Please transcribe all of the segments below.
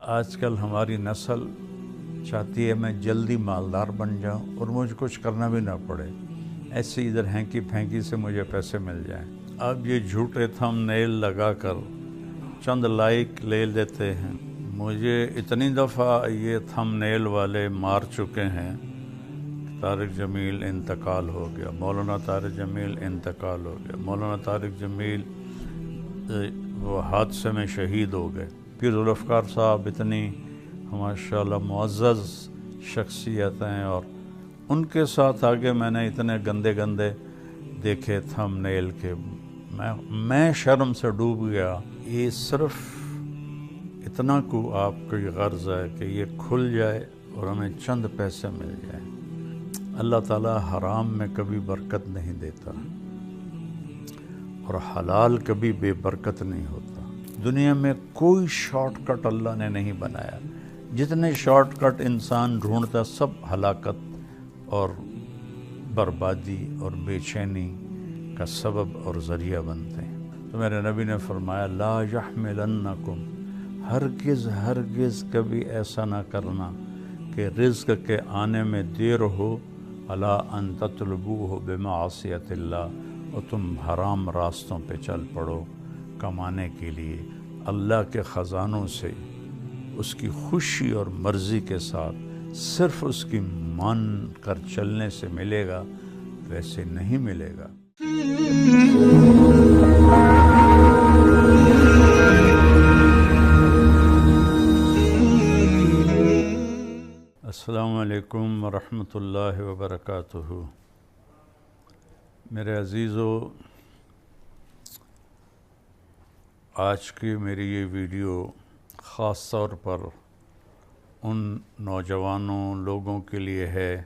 آج کل ہماری نسل چاہتی ہے میں جلدی مالدار بن جاؤں اور مجھے کچھ کرنا بھی نہ پڑے، ایسے ادھر ہینکی پھینکی سے مجھے پیسے مل جائیں۔ اب یہ جھوٹے تھم نیل لگا کر چند لائک لے لیتے ہیں۔ مجھے اتنی دفعہ یہ تھم نیل والے مار چکے ہیں۔ طارق جمیل انتقال ہو گیا، مولانا طارق جمیل انتقال ہو گیا، مولانا طارق جمیل وہ حادثے میں شہید ہو گئے۔ پیر ذوالفقار صاحب اتنی ماشاءاللہ معزز شخصیت ہیں، اور ان کے ساتھ آگے میں نے اتنے گندے گندے دیکھے تھم نیل کے میں شرم سے ڈوب گیا۔ یہ صرف اتنا کو آپ کی غرض ہے کہ یہ کھل جائے اور ہمیں چند پیسے مل جائیں۔ اللہ تعالیٰ حرام میں کبھی برکت نہیں دیتا اور حلال کبھی بے برکت نہیں ہوتا۔ دنیا میں کوئی شارٹ کٹ اللہ نے نہیں بنایا۔ جتنے شارٹ کٹ انسان ڈھونڈتا سب ہلاکت اور بربادی اور بے چینی کا سبب اور ذریعہ بنتے ہیں۔ تو میرے نبی نے فرمایا لا یحملنکم، ہرگز کبھی ایسا نہ کرنا کہ رزق کے آنے میں دیر ہو، الا ان تطلبوہ بمعصیت اللہ، اور تم حرام راستوں پہ چل پڑو کمانے کے لیے۔ اللہ کے خزانوں سے اس کی خوشی اور مرضی کے ساتھ صرف اس کی مان کر چلنے سے ملے گا، ویسے نہیں ملے گا۔ السلام علیکم ورحمۃ اللہ وبرکاتہ۔ میرے عزیزو، آج کی میری یہ ویڈیو خاص طور پر ان نوجوانوں لوگوں کے لیے ہے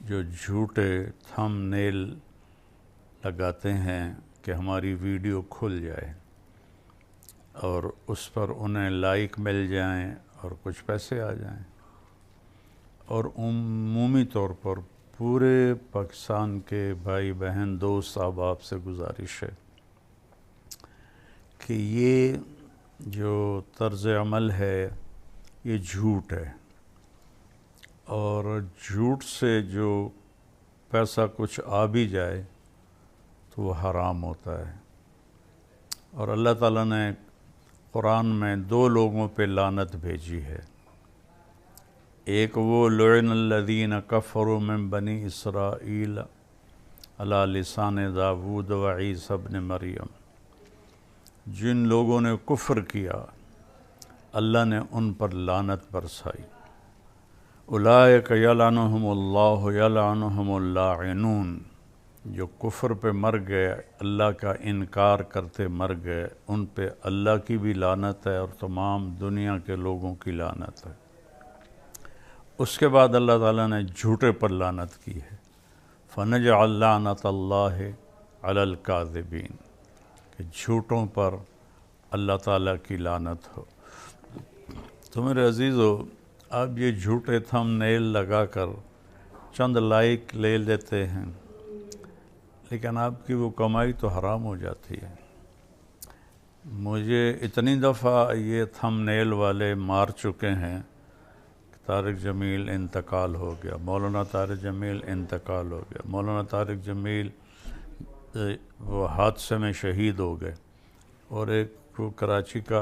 جو جھوٹے تھم نیل لگاتے ہیں کہ ہماری ویڈیو کھل جائے اور اس پر انہیں لائک مل جائیں اور کچھ پیسے آ جائیں۔ اور عمومی طور پر پورے پاکستان کے بھائی بہن دوست احباب سے گزارش ہے کہ یہ جو طرز عمل ہے یہ جھوٹ ہے، اور جھوٹ سے جو پیسہ کچھ آ بھی جائے تو وہ حرام ہوتا ہے۔ اور اللہ تعالیٰ نے قرآن میں دو لوگوں پہ لعنت بھیجی ہے۔ ایک وہ لعن الذین کفروا من بنی اسرائیل علی لسان داود و عیسی ابن مریم، جن لوگوں نے کفر کیا اللہ نے ان پر لعنت برسائی۔ اولئک یلعنہم اللہ یلعنہم اللاعنون، جو کفر پہ مر گئے، اللہ کا انکار کرتے مر گئے، ان پہ اللہ کی بھی لعنت ہے اور تمام دنیا کے لوگوں کی لعنت ہے۔ اس کے بعد اللہ تعالیٰ نے جھوٹے پر لعنت کی ہے، فنجعل لعنت اللہ علی الکاذبین، کہ جھوٹوں پر اللہ تعالیٰ کی لعنت ہو۔ تو میرے عزیزو، اب یہ جھوٹے تھم نیل لگا کر چند لائک لے لیتے ہیں، لیکن آپ کی وہ کمائی تو حرام ہو جاتی ہے۔ مجھے اتنی دفعہ یہ تھم نیل والے مار چکے ہیں۔ طارق جمیل انتقال ہو گیا، مولانا طارق جمیل انتقال ہو گیا، مولانا طارق جمیل وہ حادثے میں شہید ہو گئے۔ اور ایک وہ کراچی کا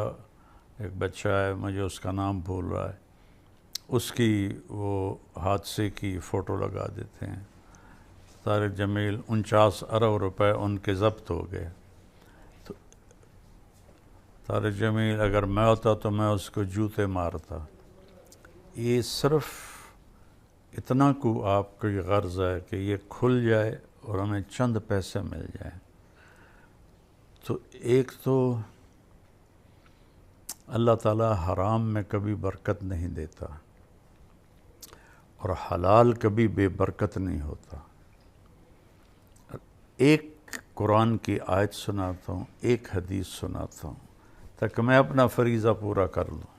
ایک بچہ ہے، مجھے اس کا نام بھول رہا ہے، اس کی وہ حادثے کی فوٹو لگا دیتے ہیں۔ طارق جمیل 49 ارب روپے ان کے ضبط ہو گئے۔ تو طارق جمیل اگر میں ہوتا تو میں اس کو جوتے مارتا۔ یہ صرف اتنا کو آپ کی غرض ہے کہ یہ کھل جائے اور ہمیں چند پیسے مل جائیں۔ تو ایک تو اللہ تعالیٰ حرام میں کبھی برکت نہیں دیتا اور حلال کبھی بے برکت نہیں ہوتا۔ ایک قرآن کی آیت سناتا ہوں، ایک حدیث سناتا ہوں تاکہ میں اپنا فریضہ پورا کر لوں۔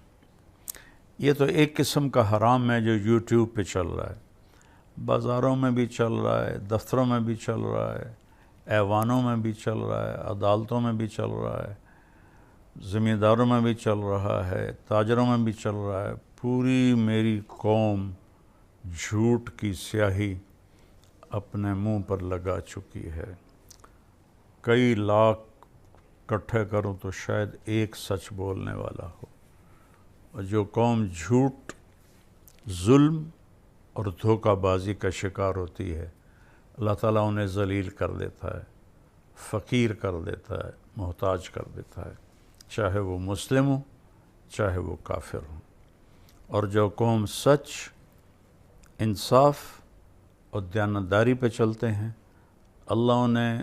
یہ تو ایک قسم کا حرام ہے جو یوٹیوب پہ چل رہا ہے، بازاروں میں بھی چل رہا ہے، دفتروں میں بھی چل رہا ہے، ایوانوں میں بھی چل رہا ہے، عدالتوں میں بھی چل رہا ہے، زمینداروں میں بھی چل رہا ہے، تاجروں میں بھی چل رہا ہے، پوری میری قوم جھوٹ کی سیاہی اپنے منہ پر لگا چکی ہے۔ کئی لاکھ اکٹھے کروں تو شاید ایک سچ بولنے والا ہو، اور جو قوم جھوٹ، ظلم اور دھوکہ بازی کا شکار ہوتی ہے، اللہ تعالیٰ انہیں ذلیل کر دیتا ہے، فقیر کر دیتا ہے، محتاج کر دیتا ہے، چاہے وہ مسلم ہو چاہے وہ کافر ہو۔ اور جو قوم سچ، انصاف اور دیانتداری پہ چلتے ہیں، اللہ انہیں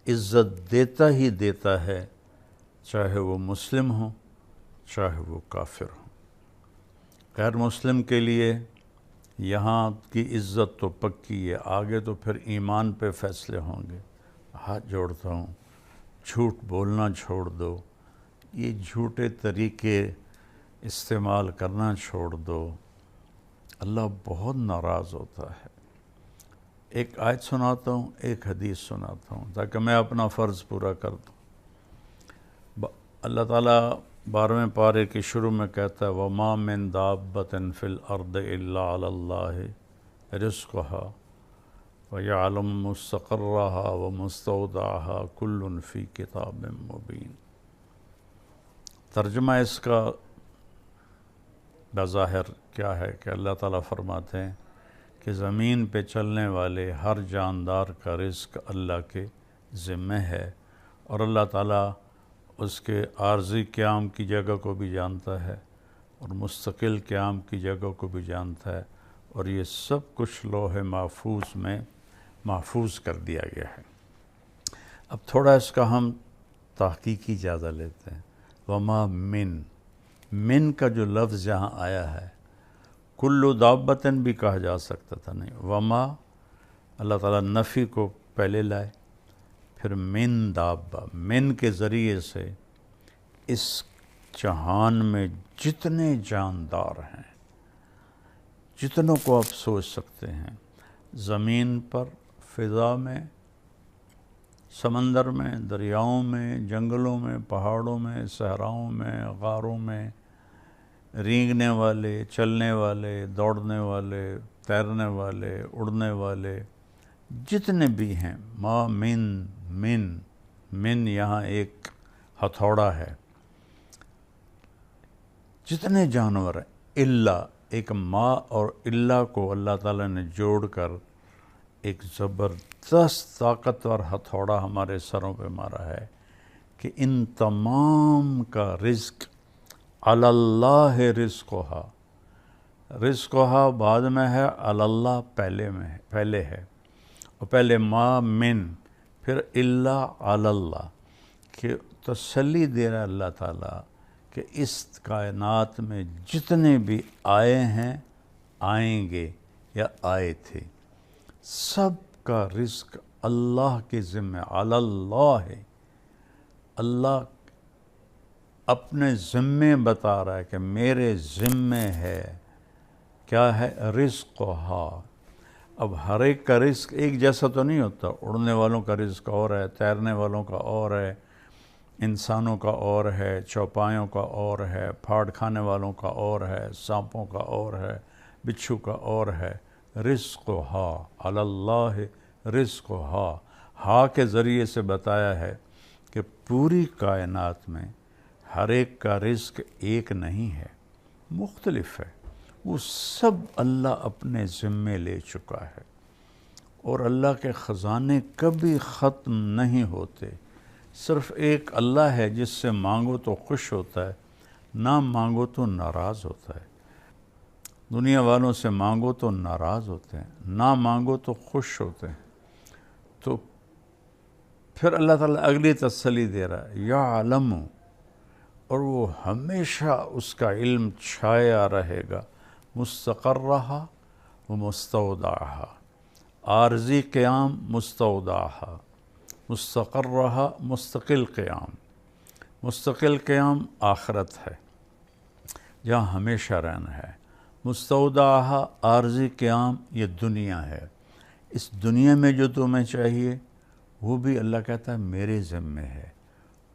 عزت دیتا ہی دیتا ہے، چاہے وہ مسلم ہو چاہے وہ کافر ہو۔ غیر مسلم کے لیے یہاں کی عزت تو پکی ہے، آگے تو پھر ایمان پہ فیصلے ہوں گے۔ ہاتھ جوڑتا ہوں، جھوٹ بولنا چھوڑ دو، یہ جھوٹے طریقے استعمال کرنا چھوڑ دو، اللہ بہت ناراض ہوتا ہے۔ ایک آیت سناتا ہوں، ایک حدیث سناتا ہوں تاکہ میں اپنا فرض پورا کر دوں۔ اللہ تعالیٰ 12ویں پارے کے شروع میں کہتا ہے وَمَا مِن دَابَّةٍ فِي الْأَرْضِ إِلَّا عَلَى اللَّهِ رِزْقُهَا وَيَعْلَمُ مُسْتَقَرَّهَا وَمُسْتَوْدَعَهَا كُلٌّ فِي كِتَابٍ مُبِينٍ۔ ترجمہ اس کا بظاہر کیا ہے کہ اللہ تعالیٰ فرماتے ہیں کہ زمین پہ چلنے والے ہر جاندار کا رزق اللہ کے ذمہ ہے، اور اللہ تعالیٰ اس کے عارضی قیام کی جگہ کو بھی جانتا ہے اور مستقل قیام کی جگہ کو بھی جانتا ہے، اور یہ سب کچھ لوح محفوظ میں محفوظ کر دیا گیا ہے۔ اب تھوڑا اس کا ہم تحقیقی جائزہ لیتے ہیں۔ وما من کا جو لفظ یہاں آیا ہے، کلو دابتن بھی کہا جا سکتا تھا، نہیں، وما اللہ تعالیٰ نفی کو پہلے لائے، پھر من دابہ، من کے ذریعے سے اس جہان میں جتنے جاندار ہیں، جتنوں کو آپ سوچ سکتے ہیں، زمین پر، فضا میں، سمندر میں، دریاؤں میں، جنگلوں میں، پہاڑوں میں، صحراؤں میں، غاروں میں، رینگنے والے، چلنے والے، دوڑنے والے، تیرنے والے، اڑنے والے، جتنے بھی ہیں، ما من یہاں ایک ہتھوڑا ہے، جتنے جانور ہیں، اللہ، ایک ما اور اللہ کو اللہ تعالیٰ نے جوڑ کر ایک زبردست طاقتور ہتھوڑا ہمارے سروں پہ مارا ہے کہ ان تمام کا رزق علی اللہ رزقہا، رزقہا بعد میں ہے، علی اللہ پہلے ہے، اور پہلے ما من، پھر اللہ علی اللہ، کہ تسلی دے رہا ہے اللہ تعالیٰ کہ اس کائنات میں جتنے بھی آئے ہیں، آئیں گے یا آئے تھے، سب کا رزق اللہ کے ذمہ، علی اللہ ہے۔ اللہ اپنے ذمے بتا رہا ہے کہ میرے ذمے ہے، کیا ہے؟ رزقہا۔ اب ہر ایک کا رزق ایک جیسا تو نہیں ہوتا، اڑنے والوں کا رزق اور ہے، تیرنے والوں کا اور ہے، انسانوں کا اور ہے، چوپایوں کا اور ہے، پھاڑ کھانے والوں کا اور ہے، سانپوں کا اور ہے، بچھو کا اور ہے۔ رزقہا، علی اللہ رزقہا، ہا کے ذریعے سے بتایا ہے کہ پوری کائنات میں ہر ایک کا رزق ایک نہیں ہے، مختلف ہے، وہ سب اللہ اپنے ذمے لے چکا ہے، اور اللہ کے خزانے کبھی ختم نہیں ہوتے۔ صرف ایک اللہ ہے جس سے مانگو تو خوش ہوتا ہے، نہ مانگو تو ناراض ہوتا ہے۔ دنیا والوں سے مانگو تو ناراض ہوتے ہیں، نہ مانگو تو خوش ہوتے ہیں۔ تو پھر اللہ تعالیٰ اگلی تسلی دے رہا ہے، یعلم، اور وہ ہمیشہ اس کا علم چھایا رہے گا، مستقرہا و مستودعہا، عارضی قیام، مستودعہا، مستقرہا مستقل قیام، مستقل قیام آخرت ہے جہاں ہمیشہ رہنا ہے، مستودعہا عارضی قیام یہ دنیا ہے، اس دنیا میں جو تمہیں چاہیے وہ بھی اللہ کہتا ہے میرے ذمے ہے،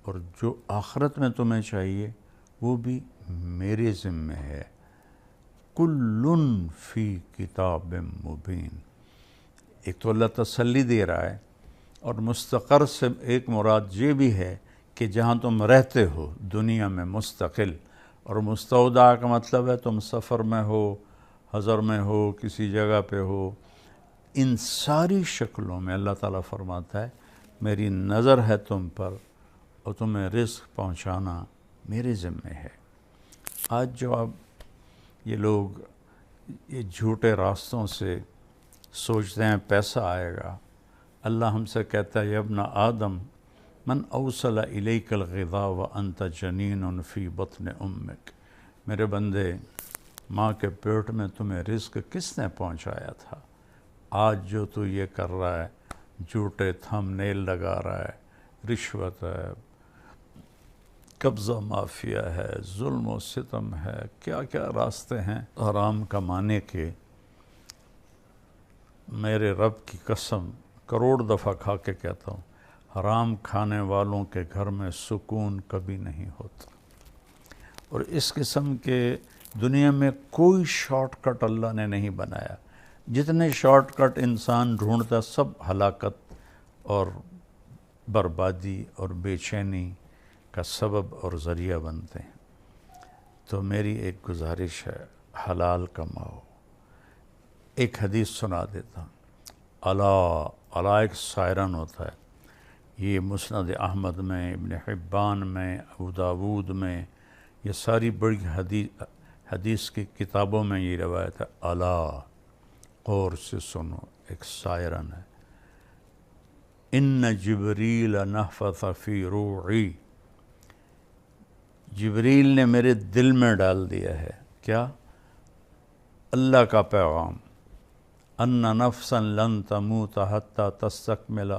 اور جو آخرت میں تمہیں چاہیے وہ بھی میرے ذمہ ہے۔ کلٌ فی کتاب مبین۔ ایک تو اللہ تسلی دے رہا ہے، اور مستقر سے ایک مراد یہ بھی ہے کہ جہاں تم رہتے ہو دنیا میں مستقل، اور مستودع کا مطلب ہے تم سفر میں ہو، حضر میں ہو، کسی جگہ پہ ہو، ان ساری شکلوں میں اللہ تعالیٰ فرماتا ہے میری نظر ہے تم پر، اور تمہیں رزق پہنچانا میرے ذمہ ہے۔ آج جو اب یہ لوگ یہ جھوٹے راستوں سے سوچتے ہیں پیسہ آئے گا، اللہ ہم سے کہتا ہے یا ابن آدم من اوصل الیک الغذاء وانت جنین فی بطن امک، میرے بندے ماں کے پیٹ میں تمہیں رزق کس نے پہنچایا تھا؟ آج جو تو یہ کر رہا ہے، جھوٹے تھم نیل لگا رہا ہے، رشوت ہے، قبضہ مافیا ہے، ظلم و ستم ہے، کیا کیا راستے ہیں حرام کمانے کے، میرے رب کی قسم کروڑ دفعہ کھا کے کہتا ہوں، حرام کھانے والوں کے گھر میں سکون کبھی نہیں ہوتا۔ اور اس قسم کے دنیا میں کوئی شارٹ کٹ اللہ نے نہیں بنایا، جتنے شارٹ کٹ انسان ڈھونڈتا سب ہلاکت اور بربادی اور بے چینی کا سبب اور ذریعہ بنتے ہیں۔ تو میری ایک گزارش ہے، حلال کماؤ۔ ایک حدیث سنا دیتا ہوں، الا ایک سائرن ہوتا ہے، یہ مسند احمد میں، ابن حبان میں، ابو داود میں، یہ ساری بڑی حدیث کی کتابوں میں یہ روایت ہے، الا غور سے سنو، ایک سائرن ہے، ان جبریل نفث فی روعی، جبریل نے میرے دل میں ڈال دیا ہے کیا؟ اللہ کا پیغام، ان نفسا لن تموت حتی تستکمل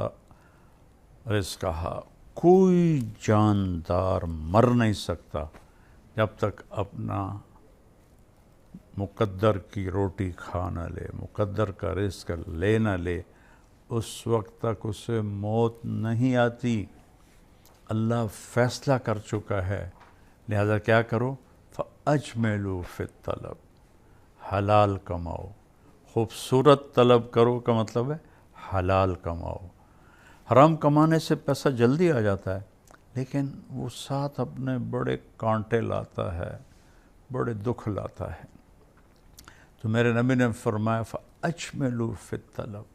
رزقہا، کوئی جاندار مر نہیں سکتا جب تک اپنا مقدر کی روٹی کھا نہ لے، مقدر کا رزق لے نہ لے، اس وقت تک اسے موت نہیں آتی۔ اللہ فیصلہ کر چکا ہے، لہذا کیا کرو؟ فَأَجْمِلُوا فِي الطَّلَب، حلال کماؤ، خوبصورت طلب کرو کا مطلب ہے حلال کماؤ۔ حرام کمانے سے پیسہ جلدی آ جاتا ہے، لیکن وہ ساتھ اپنے بڑے کانٹے لاتا ہے، بڑے دکھ لاتا ہے۔ تو میرے نبی نے فرمایا فَأَجْمِلُوا فِي الطَّلَب،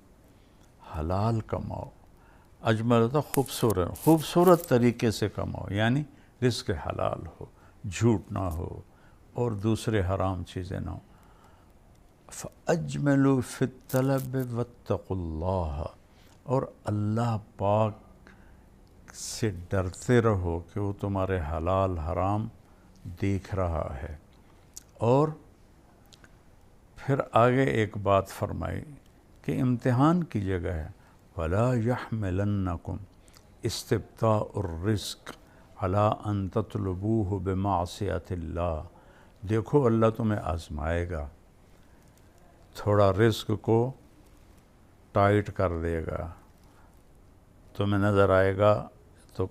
حلال کماؤ۔ اجمل ہوتا خوبصورت طریقے سے کماؤ، یعنی رزق حلال ہو، جھوٹ نہ ہو اور دوسرے حرام چیزیں نہ ہو۔ فَأَجْمِلُوا فِي الطَّلَبِ وَاتَّقُوا اللَّهَ، اور اللہ پاک سے ڈرتے رہو کہ وہ تمہارے حلال حرام دیکھ رہا ہے۔ اور پھر آگے ایک بات فرمائی کہ امتحان کی جگہ ہے، وَلَا يَحْمِلَنَّكُمْ اسْتِبْطَاءُ الرِّزْقِ عَلَىٰ أَن تَطْلُبُوهُ بِمَعْصِيَةِ اللَّهِ، دیکھو اللہ تمہیں آزمائے گا، تھوڑا رزق کو ٹائٹ کر دے گا، تمہیں نظر آئے گا تو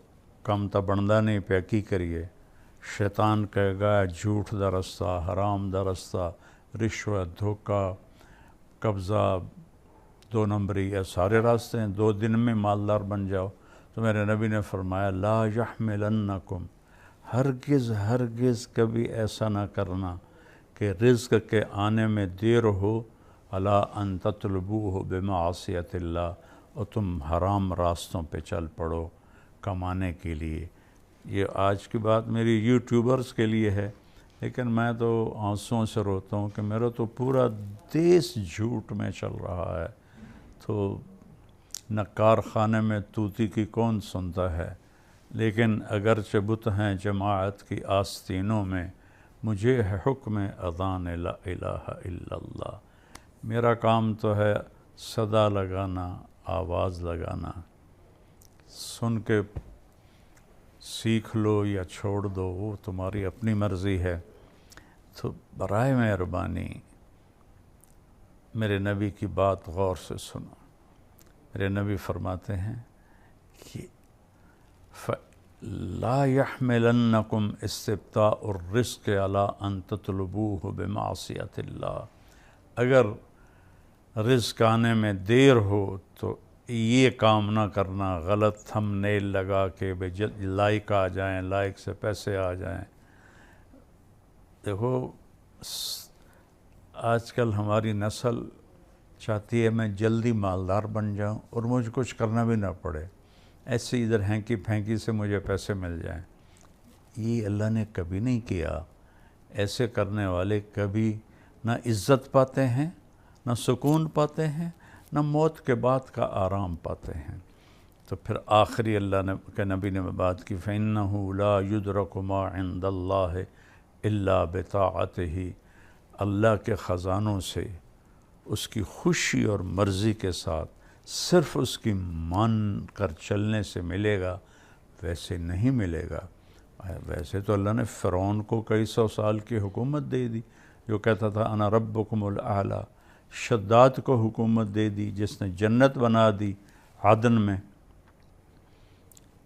کم تا بندہ نہیں پہ کی کریے، شیطان کہے گا جھوٹ دا رستہ، حرام دا رستہ، رشوت، دھوکہ، قبضہ، دو نمبری، یہ سارے راستے ہیں، 2 دن میں مالدار بن جاؤ۔ تو میرے نبی نے فرمایا لا یحملنکم، ہرگز کبھی ایسا نہ کرنا کہ رزق کے آنے میں دیر ہو، الا ان تطلبوہ بمعصیت اللہ، اور تم حرام راستوں پہ چل پڑو کمانے کے لیے۔ یہ آج کی بات میری یوٹیوبرز کے لیے ہے، لیکن میں تو آنسوؤں سے روتا ہوں کہ میرا تو پورا دیس جھوٹ میں چل رہا ہے، تو نہ کارخانے میں طوطی کی کون سنتا ہے، لیکن اگرچہ بت ہیں جماعت کی آستینوں میں، مجھے ہے حکم اذان لا الہ الا اللہ، میرا کام تو ہے صدا لگانا، آواز لگانا، سن کے سیکھ لو یا چھوڑ دو وہ تمہاری اپنی مرضی ہے۔ تو برائے مہربانی میرے نبی کی بات غور سے سنو۔ میرے نبی فرماتے ہیں کہ لا يحملنکم استبطاء الرزق علی ان تطلبوہ بمعصیت اللہ، اگر رزق آنے میں دیر ہو تو یہ کام نہ کرنا غلط تھم نیل لگا کے لائق آ جائیں، لائق سے پیسے آ جائیں۔ دیکھو آج کل ہماری نسل چاہتی ہے میں جلدی مالدار بن جاؤں اور مجھے کچھ کرنا بھی نہ پڑے، ایسے ادھر ہینکی پھینکی سے مجھے پیسے مل جائیں۔ یہ اللہ نے کبھی نہیں کیا۔ ایسے کرنے والے کبھی نہ عزت پاتے ہیں، نہ سکون پاتے ہیں، نہ موت کے بعد کا آرام پاتے ہیں۔ تو پھر آخری اللہ نے کہ نبی نے بات کی فَإِنَّهُ لَا يُدْرَكُ مَا عِنْدَ اللَّهِ إِلَّا بِطَاعَتِهِ، اللہ کے خزانوں سے اس کی خوشی اور مرضی کے ساتھ صرف اس کی مان کر چلنے سے ملے گا، ویسے نہیں ملے گا۔ ویسے تو اللہ نے فرعون کو کئی سو سال کی حکومت دے دی، جو کہتا تھا انا ربکم الاعلی۔ شداد کو حکومت دے دی جس نے جنت بنا دی عدن میں۔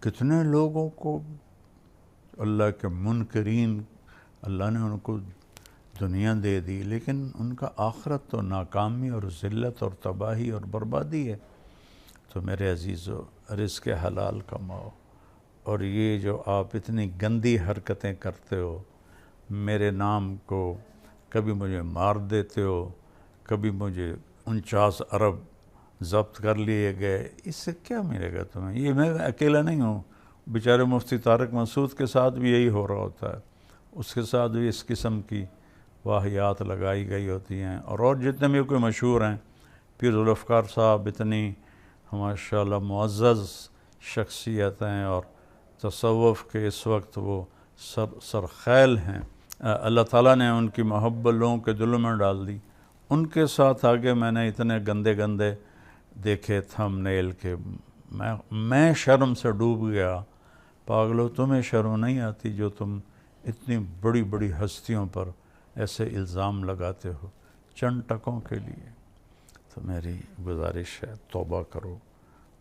کتنے لوگوں کو اللہ کے منکرین اللہ نے ان کو دنیا دے دی، لیکن ان کا آخرت تو ناکامی اور ذلت اور تباہی اور بربادی ہے۔ تو میرے عزیزو، رزق حلال کماؤ، اور یہ جو آپ اتنی گندی حرکتیں کرتے ہو، میرے نام کو کبھی مجھے مار دیتے ہو، کبھی مجھے 49 ارب ضبط کر لیے گئے، اس سے کیا ملے گا تمہیں؟ یہ میں اکیلا نہیں ہوں، بیچارے مفتی طارق مسعود کے ساتھ بھی یہی ہو رہا ہوتا ہے، اس کے ساتھ بھی اس قسم کی واہیات لگائی گئی ہوتی ہیں، اور جتنے بھی کوئی مشہور ہیں، پیر ذوالفقار صاحب اتنی ماشاءاللہ معزز شخصیت ہیں، اور تصوف کے اس وقت وہ سرخیل ہیں، اللہ تعالیٰ نے ان کی محبت لوگوں کے دلوں میں ڈال دی۔ ان کے ساتھ آگے میں نے اتنے گندے گندے دیکھے تھم نیل کے میں شرم سے ڈوب گیا۔ پاگلو، تمہیں شرم نہیں آتی جو تم اتنی بڑی بڑی ہستیوں پر ایسے الزام لگاتے ہو چند ٹکوں کے لیے؟ تو میری گزارش ہے توبہ کرو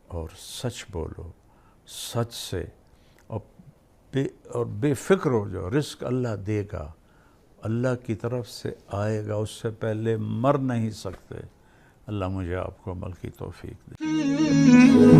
اور سچ بولو، سچ سے، اور بے فکر ہو جاؤ۔ رزق اللہ دے گا، اللہ کی طرف سے آئے گا، اس سے پہلے مر نہیں سکتے۔ اللہ مجھے آپ کو عمل کی توفیق دے۔